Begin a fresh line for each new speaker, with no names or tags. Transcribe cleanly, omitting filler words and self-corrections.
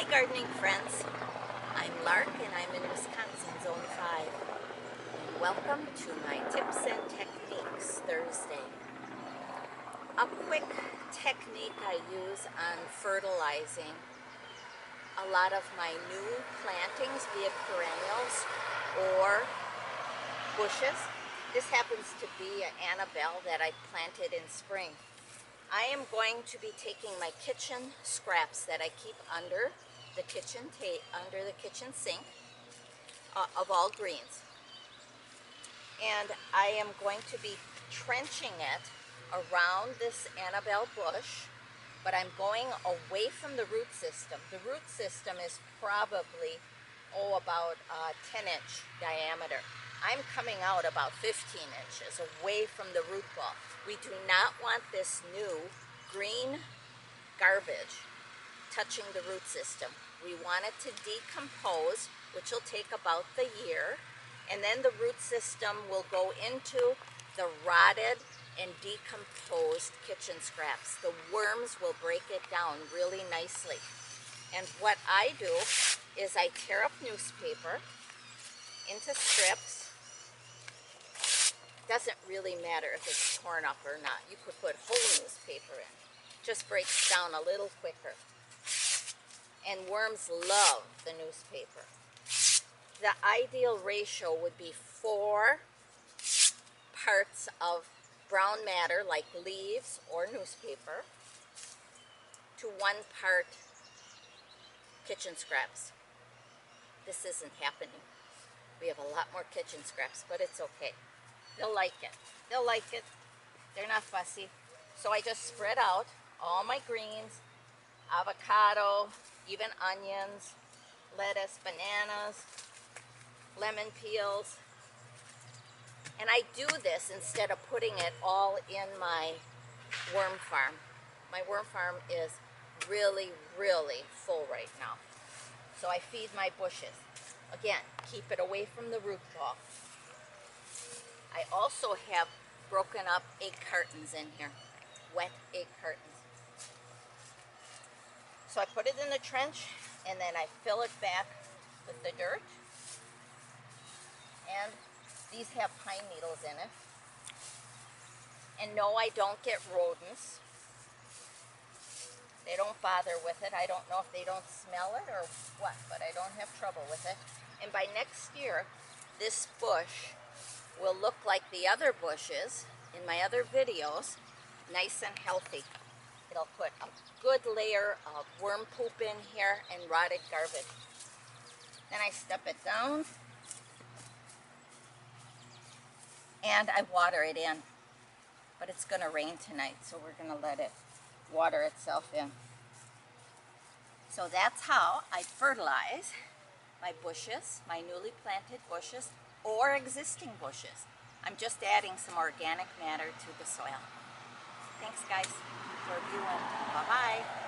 gardening friends, I'm Lark and I'm in Wisconsin, Zone 5. And welcome to my Tips and Techniques Thursday. A quick technique I use on fertilizing a lot of my new plantings, be it perennials or bushes. This happens to be an Annabelle that I planted in spring. I am going to be taking my kitchen scraps that I keep under the kitchen sink of all greens, and I am going to be trenching it around this Annabelle bush, but I'm going away from the root system. The root system is probably about 10-inch diameter. I'm coming out about 15 inches away from the root ball. We do not want this new green garbage touching the root system. We want it to decompose, which will take about the year, and then the root system will go into the rotted and decomposed kitchen scraps. The worms will break it down really nicely. And what I do is I tear up newspaper into strips. Doesn't really matter if it's torn up or not. You could put whole newspaper in. Just breaks down a little quicker. And worms love the newspaper. The ideal ratio would be 4 parts of brown matter, like leaves or newspaper, to 1 part kitchen scraps. This isn't happening. We have a lot more kitchen scraps, but it's okay. They'll like it. They'll like it. They're not fussy. So I just spread out all my greens, avocado, even onions, lettuce, bananas, lemon peels. And I do this instead of putting it all in my worm farm. My worm farm is really, really full right now. So I feed my bushes. Again, keep it away from the root ball. I also have broken up egg cartons in here, wet egg cartons. So I put it in the trench and then I fill it back with the dirt. And these have pine needles in it. And no, I don't get rodents. They don't bother with it. I don't know if they don't smell it or what, but I don't have trouble with it. And by next year, this bush will look like the other bushes in my other videos, nice and healthy. It'll put a good layer of worm poop in here and rotted garbage. Then I step it down and I water it in. But it's going to rain tonight, so we're going to let it water itself in. So that's how I fertilize my bushes, my newly planted bushes, or existing bushes. I'm just adding some organic matter to the soil. Thanks guys for viewing. Bye-bye.